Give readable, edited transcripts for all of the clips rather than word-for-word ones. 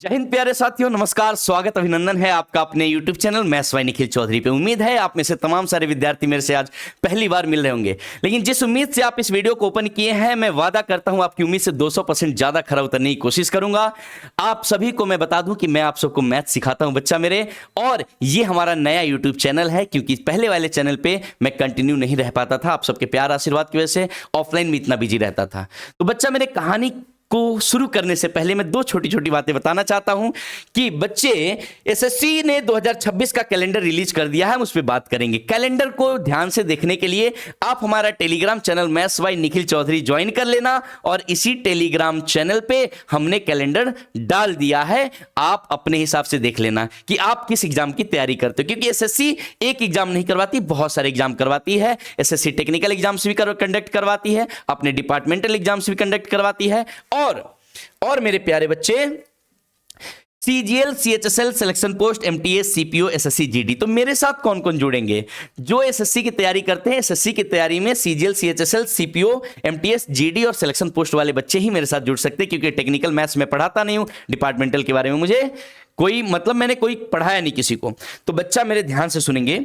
जय हिंद प्यारे साथियों, नमस्कार, स्वागत अभिनंदन है आपका अपने YouTube channel maths by Nikhil Chaudhary पे। उम्मीद है आप में से तमाम सारे विद्यार्थी मेरे से आज पहली बार मिल रहे होंगे। लेकिन जिस उम्मीद से आप इस वीडियो को ओपन किए हैं, मैं वादा करता हूं आपकी उम्मीद से 200% ज्यादा खरा उतरने की कोशिश करूंगा। आप सभी को मैं बता दूं कि मैं आप सबको मैथ सिखाता हूं बच्चा मेरे, और ये हमारा नया YouTube चैनल है, क्योंकि पहले वाले चैनल पे मैं कंटिन्यू नहीं रह पाता था। आप सबके प्यार आशीर्वाद की वजह से ऑफलाइन में इतना बिजी रहता था। तो बच्चा मेरे, कहानी को शुरू करने से पहले मैं दो छोटी छोटी बातें बताना चाहता हूं कि बच्चे, एसएससी ने 2026 का कैलेंडर रिलीज कर दिया है, हम उस पर बात करेंगे। कैलेंडर को ध्यान से देखने के लिए आप हमारा Telegram channel maths by Nikhil Chaudhary join कर लेना, और इसी टेलीग्राम चैनल पे हमने कैलेंडर डाल दिया है। आप अपने हिसाब से देख लेना कि आप किस एग्जाम की तैयारी करते हो, क्योंकि एसएससी एक एग्जाम नहीं करवाती, बहुत सारे एग्जाम करवाती है। एसएससी टेक्निकल एग्जाम्स भी कंडक्ट करवाती है, अपने डिपार्टमेंटल एग्जाम्स भी कंडक्ट करवाती है, और मेरे प्यारे बच्चे, CGL, CHSL, selection post, MTS, CPO, SSC, GD. तो मेरे साथ कौन कौन जुड़ेंगे? जो एसएससी की तैयारी करते हैं, एसएससी की तैयारी में CGL, CHSL, CPO, MTS, GD और सिलेक्शन पोस्ट वाले बच्चे ही मेरे साथ जुड़ सकते हैं, क्योंकि टेक्निकल मैथ्स में पढ़ाता नहीं हूं, डिपार्टमेंटल के बारे में मुझे कोई मतलब, मैंने कोई पढ़ाया नहीं किसी को। तो बच्चा मेरे ध्यान से सुनेंगे।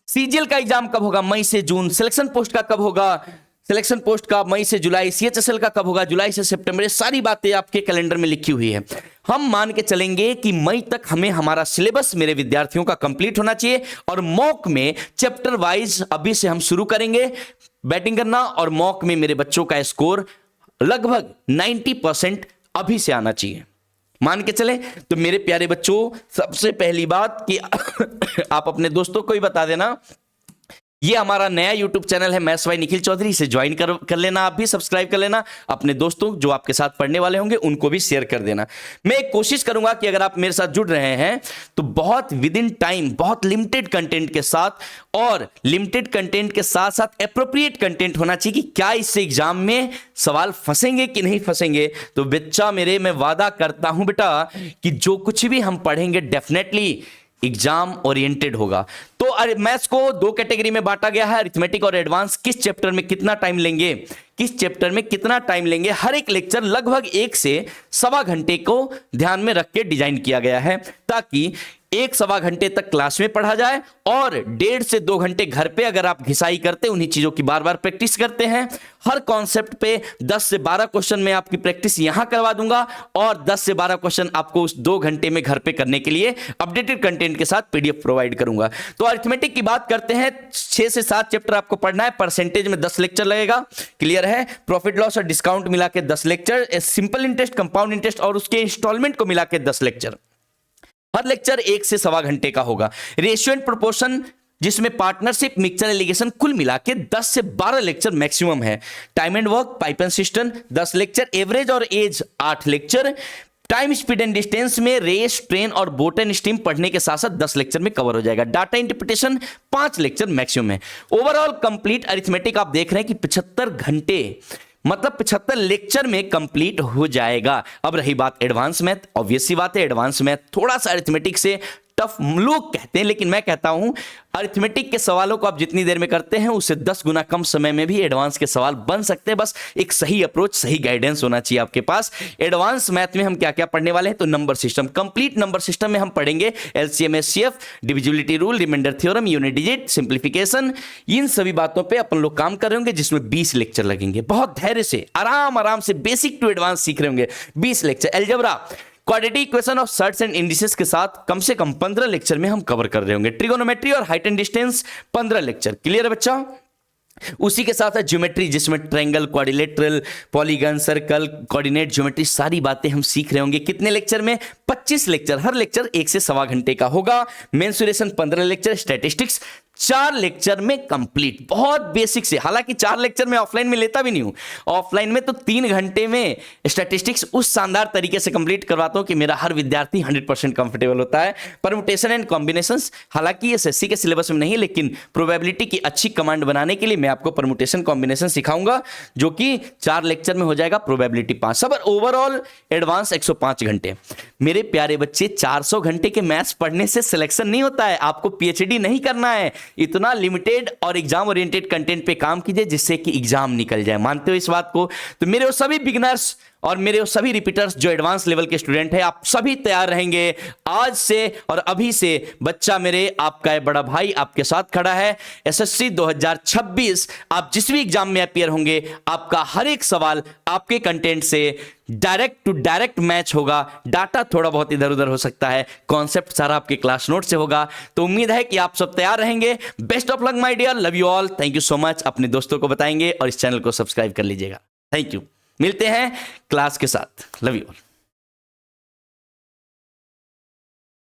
सीजीएल का एग्जाम कब होगा? मई से जून। सिलेक्शन पोस्ट का कब होगा? सिलेक्शन पोस्ट का मई से जुलाई। सीएचएसएल का कब होगा? जुलाई से सितंबर। ये सारी बातें आपके कैलेंडर में लिखी हुई है। हम मान के चलेंगे कि मई तक हमें हमारा सिलेबस मेरे विद्यार्थियों का कंप्लीट होना चाहिए, और मॉक में चैप्टर वाइज अभी से हम शुरू करेंगे बैटिंग करना, और मॉक में मेरे बच्चों का स्कोर लगभग 90% अभी से आना चाहिए, मान के चले। तो मेरे प्यारे बच्चों, सबसे पहली बात कि आप अपने दोस्तों को ही बता देना, ये हमारा नया YouTube चैनल है मैथ्स बाय निखिल चौधरी, इसे ज्वाइन कर लेना, आप भी सब्सक्राइब कर लेना। अपने दोस्तों जो आपके साथ पढ़ने वाले होंगे उनको भी शेयर कर देना। मैं कोशिश करूंगा कि अगर आप मेरे साथ जुड़ रहे हैं तो बहुत विद इन टाइम, बहुत लिमिटेड कंटेंट के साथ, और लिमिटेड कंटेंट के साथ साथ एप्रोप्रिएट कंटेंट होना चाहिए कि क्या इससे एग्जाम में सवाल फंसेंगे कि नहीं फंसेंगे। तो बच्चा मेरे, मैं वादा करता हूं बेटा कि जो कुछ भी हम पढ़ेंगे डेफिनेटली एग्जाम ओरिएंटेड होगा। तो मैथ्स को दो कैटेगरी में बांटा गया है, अरिथमेटिक और एडवांस। किस चैप्टर में कितना टाइम लेंगे, किस चैप्टर में कितना टाइम लेंगे, हर एक लेक्चर लगभग 1 से सवा घंटे को ध्यान में रख के डिजाइन किया गया है, ताकि 1 सवा घंटे तक क्लास में पढ़ा जाए, और 1.5 से 2 घंटे घर पे अगर आप घिसाई करते, उन्हीं चीजों की बार बार प्रैक्टिस करते हैं। हर कॉन्सेप्ट पे 10 से 12 क्वेश्चन में आपकी प्रैक्टिस यहां करवा दूंगा, और 10 से 12 क्वेश्चन आपको उस 2 घंटे में घर पे करने के लिए अपडेटेड कंटेंट के साथ पीडीएफ प्रोवाइड करूंगा। तो अरिथमेटिक की बात करते हैं, 6 से 7 चैप्टर आपको पढ़ना है। परसेंटेज में 10 लेक्चर लगेगा, क्लियर है। प्रॉफिट लॉस और डिस्काउंट मिला के 10 lecture, simple interest, compound interest और उसके इंस्टॉलमेंट को मिला के 10 लेक्चर। हर लेक्चर 1 से सवा घंटे का होगा। रेशियो एंड प्रोपोर्शन, जिसमें पार्टनरशिप, मिक्सचर, एलिगेशन, कुल मिला के 10 से 12 लेक्चर मैक्सिमम है। Time and work, pipe and cistern 10 lecture, average और age 8 lecture. Time, speed and distance में रेस, ट्रेन और बोट एंड स्टीम पढ़ने के साथ साथ 10 लेक्चर में कवर हो जाएगा। डाटा इंटरप्रिटेशन 5 लेक्चर मैक्सिमम है। ओवरऑल कंप्लीट अरिथमेटिक आप देख रहे हैं कि 75 घंटे, मतलब 75 लेक्चर में कंप्लीट हो जाएगा। अब रही बात एडवांस मैथ, ऑब्वियस सी बात है, एडवांस मैथ थोड़ा सा अरिथमेटिक से टफ लोग कहते हैं, लेकिन मैं कहता हूं अरिथमेटिक के सवालों को आप जितनी देर में करते हैं उससे 10 गुना कम समय में भी एडवांस के सवाल बन सकते हैं। बस एक सही अप्रोच, सही गाइडेंस होना चाहिए आपके पास। एडवांस मैथ में हम क्या क्या पढ़ने वाले हैं? तो number system, complete number system में हम पढ़ेंगे LCM, HCF, divisibility rule, remainder theorem, unit digit, simplification. इन सभी बातों पे अपन लोग काम कर रहे होंगे, जिसमें 20 लेक्चर लगेंगे। बहुत धैर्य से, आराम से बेसिक टू एडवांस सीख रहे होंगे। 20 lecture. Algebra, quadratic equation of shirts and indices के साथ कम से कम 15 लेक्चर में हम कवर कर रहे होंगे। ट्रिगोनोमेट्री और height and distance 15 lecture, clear है बच्चा। उसी के साथ है ज्योमेट्री, जिसमें triangle, quadrilateral, polygon, circle, coordinate geometry, सारी बातें हम सीख रहे होंगे। कितने लेक्चर में? 25 लेक्चर। हर लेक्चर 1 से सवा घंटे का होगा। मेंसुरेशन 15 लेक्चर, स्टैटिस्टिक्स 4 लेक्चर में कंप्लीट। बहुत बेसिक से, हालांकि 4 लेक्चर में ऑफलाइन में लेता भी नहीं हूं, ऑफलाइन में तो 3 घंटे में स्टैटिस्टिक्स उस शानदार तरीके से कंप्लीट करवाता हूं कि मेरा हर विद्यार्थी 100% कंफर्टेबल होता है। परम्यूटेशन एंड कॉम्बिनेशंस, हालांकि ये एसएससी के सिलेबस में नहीं है, लेकिन प्रोबेबिलिटी की अच्छी कमांड बनाने के लिए मैं आपको परम्यूटेशन कॉम्बिनेशन सिखाऊंगा, जो कि 4 लेक्चर में हो जाएगा। प्रोबेबिलिटी 5। सब ओवरऑल एडवांस 105 घंटे। मेरे प्यारे बच्चे, 400 घंटे के मैथ्स पढ़ने से सिलेक्शन नहीं होता है। आपको पीएचडी नहीं करना है, इतना लिमिटेड और एग्जाम ओरिएंटेड कंटेंट पे काम कीजिए जिससे कि एग्जाम निकल जाए। मानते हो इस बात को? तो मेरे वो सभी बिगिनर्स और मेरे वो सभी रिपीटर्स जो एडवांस लेवल के स्टूडेंट हैं, आप सभी तैयार रहेंगे आज से और अभी से। बच्चा मेरे, आपका बड़ा भाई आपके साथ खड़ा है। एसएससी 2026 आप जिस भी एग्जाम में अपीयर होंगे, आपका हर एक सवाल आपके कंटेंट से डायरेक्ट टू डायरेक्ट मैच होगा। डाटा थोड़ा बहुत इधर उधर हो सकता है, कॉन्सेप्ट सारा आपके क्लास नोट से होगा। तो उम्मीद है कि आप सब तैयार रहेंगे। Best of luck my dear, love you all, thank you so much. अपने दोस्तों को बताएंगे और इस चैनल को सब्सक्राइब कर लीजिएगा। Thank you. मिलते हैं क्लास के साथ। Love you all.